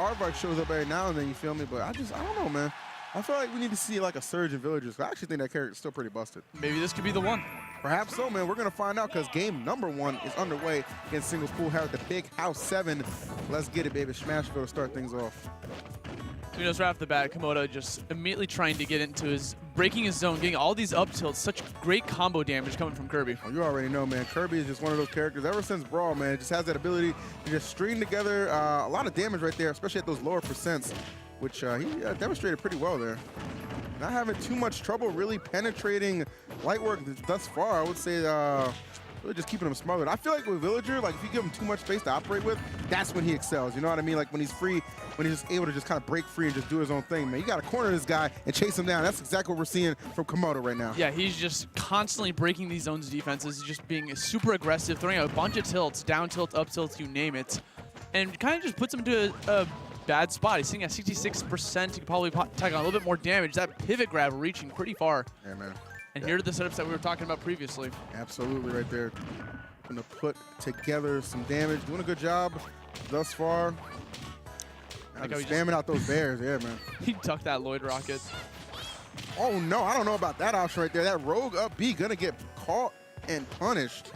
Aardvark shows up every now and then, you feel me? But I don't know, man. I feel like we need to see like a surge in villagers. I actually think that character is still pretty busted. Maybe this could be the one. Perhaps so, man. We're going to find out because game number 1 is underway against singles pool here at the Big House 7. Let's get it, baby. Smashville to start things off. You notice right off the bat, Komota just immediately trying to get into his, breaking his zone, getting all these up tilts, such great combo damage coming from Kirby. Oh, you already know, man. Kirby is just one of those characters, ever since Brawl, man, just has that ability to just string together a lot of damage right there, especially at those lower percents, which he demonstrated pretty well there. Not having too much trouble really penetrating Lightwork thus far. I would say really just keeping him smothered. I feel like with Villager, like if you give him too much space to operate with, that's when he excels. You know what I mean? Like when he's free, when he's just able to just kind of break free and just do his own thing, man. You got to corner this guy and chase him down. That's exactly what we're seeing from Komota right now. Yeah, he's just constantly breaking these zones defenses. He's just being super aggressive, throwing out a bunch of tilts, down tilts, up tilts, you name it. And kind of just puts him into a bad spot. He's sitting at 66%. He could probably take on a little bit more damage. That pivot grab reaching pretty far. Yeah, man. And here are the setups that we were talking about previously. Absolutely, right there. Gonna put together some damage. Doing a good job thus far. Just spamming out those bears, yeah, man. He ducked that Lloyd rocket. Oh no, I don't know about that option right there. That rogue up B gonna get caught and punished.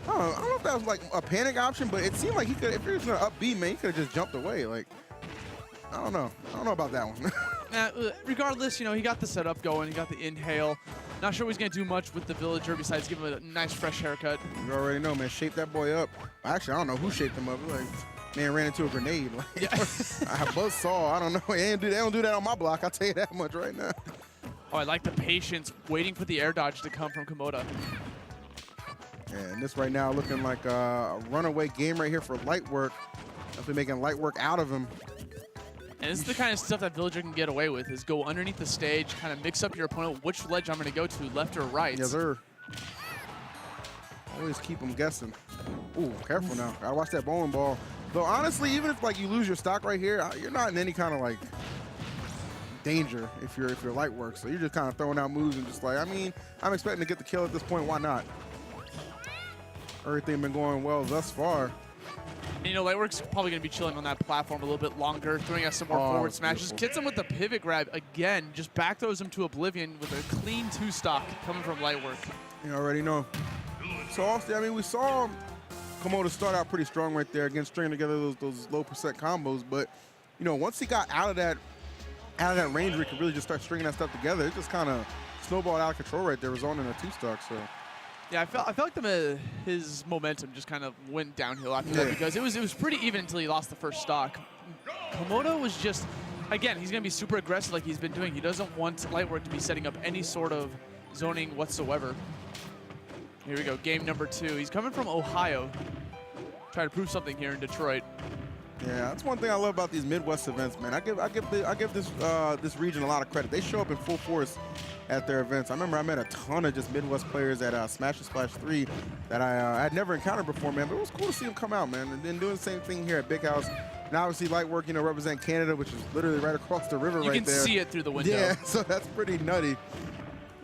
I don't know if that was like a panic option, but it seemed like he could, if he was gonna up B, man, he could have just jumped away. Like, I don't know. I don't know about that one. Regardless, you know, he got the setup going. He got the inhale. Not sure he's going to do much with the villager besides give him a nice fresh haircut. You already know, man. Shape that boy up. Actually, I don't know who shaped him up. Like, man ran into a grenade. Like, yeah. I buzzsaw. I don't know. They don't do that on my block. I'll tell you that much right now. Oh, I like the patience waiting for the air dodge to come from Komota. Yeah, and this right now looking like a runaway game right here for Lightwork. Definitely making Lightwork out of him. And this is the kind of stuff that Villager can get away with, is go underneath the stage, kind of mix up your opponent, which ledge I'm going to go to, left or right. Yes, sir. Always keep them guessing. Ooh, careful now. Gotta watch that bowling ball. Though honestly, even if like you lose your stock right here, you're not in any kind of like danger if you're Lightwork. So you're just kind of throwing out moves and just like, I mean, I'm expecting to get the kill at this point. Why not? Everything been going well thus far. And, you know, Lightwork's probably going to be chilling on that platform a little bit longer, throwing us some more forward smashes. Beautiful. Gets him with the pivot grab again, just back throws him to oblivion with a clean 2-stock coming from Lightwork. You already know. So, Austin, I mean, we saw Komota start out pretty strong right there, again, stringing together those low percent combos. But, you know, once he got out of that range where he could really just start stringing that stuff together, it just kind of snowballed out of control right there, resulting in a 2-stock. So. Yeah, I felt like his momentum just kind of went downhill after that, because it was pretty even until he lost the first stock. Komota was just, again, he's going to be super aggressive like he's been doing. He doesn't want Lightwork to be setting up any sort of zoning whatsoever. Here we go, game number 2. He's coming from Ohio. Trying to prove something here in Detroit. Yeah, that's one thing I love about these Midwest events, man. I give this region a lot of credit. They show up in full force at their events. I remember I met a ton of just Midwest players at Smash and Splash 3 that I had never encountered before, man. But it was cool to see them come out, man. And then doing the same thing here at Big House. And obviously Lightwork, you know, represent Canada, which is literally right across the river right there. You can see it through the window. Yeah, so that's pretty nutty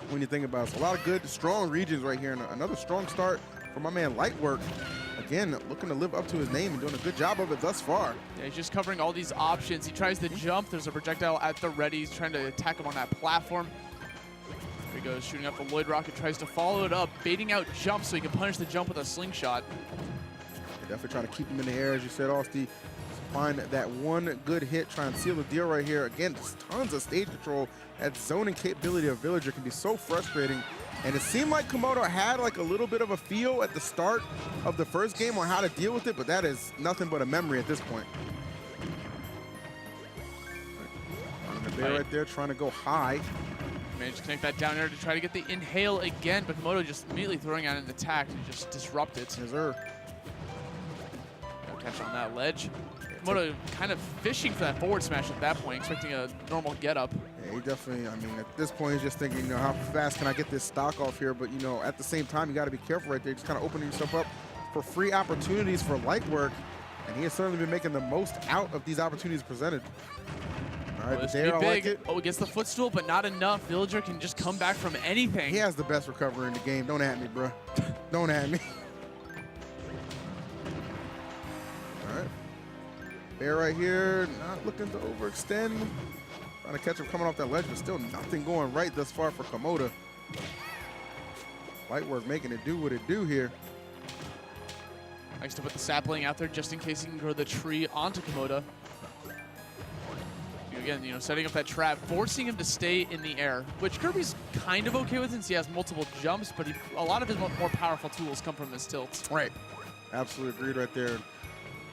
when you think about it. So a lot of good, strong regions right here. And another strong start for my man Lightwork. Again, looking to live up to his name and doing a good job of it thus far. Yeah, he's just covering all these options. He tries to jump. There's a projectile at the ready. He's trying to attack him on that platform. There he goes, shooting up the Lloyd rocket. Tries to follow it up, baiting out jump so he can punish the jump with a slingshot. Definitely trying to keep him in the air, as you said, Austin. Find that one good hit, try and seal the deal right here. Again, just tons of stage control. That zoning capability of Villager can be so frustrating. And it seemed like Komota had like a little bit of a feel at the start of the first game on how to deal with it, but that is nothing but a memory at this point. The bear right there trying to go high. Managed to connect that down there to try to get the inhale again, but Komota just immediately throwing out an attack to just disrupt it. Yes, sir. No catch on that ledge. Komota kind of fishing for that forward smash at that point, expecting a normal get up. Yeah, he definitely, I mean, at this point, he's just thinking, you know, how fast can I get this stock off here? But, you know, at the same time, you got to be careful right there. Just kind of opening yourself up for free opportunities for Lightwork. And he has certainly been making the most out of these opportunities presented. All right, this there, could be I big. like it. Oh, it gets the footstool, but not enough. Villager can just come back from anything. He has the best recovery in the game. Don't at me, bro. Don't at me. All right. Bear right here, not looking to overextend. Trying to catch him coming off that ledge, but still nothing going right thus far for Komota. Lightwork making it do what it do here. Likes to put the sapling out there just in case he can grow the tree onto Komota. Again, you know, setting up that trap, forcing him to stay in the air, which Kirby's kind of okay with since he has multiple jumps, but a lot of his more powerful tools come from his tilts. Right. Absolutely agreed right there.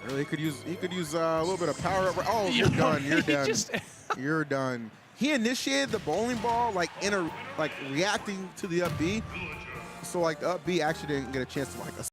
Really, he could use a little bit of power up. Oh, you're done. You're done. You're done. He initiated the bowling ball like reacting to the up B, so like the up B actually didn't get a chance to like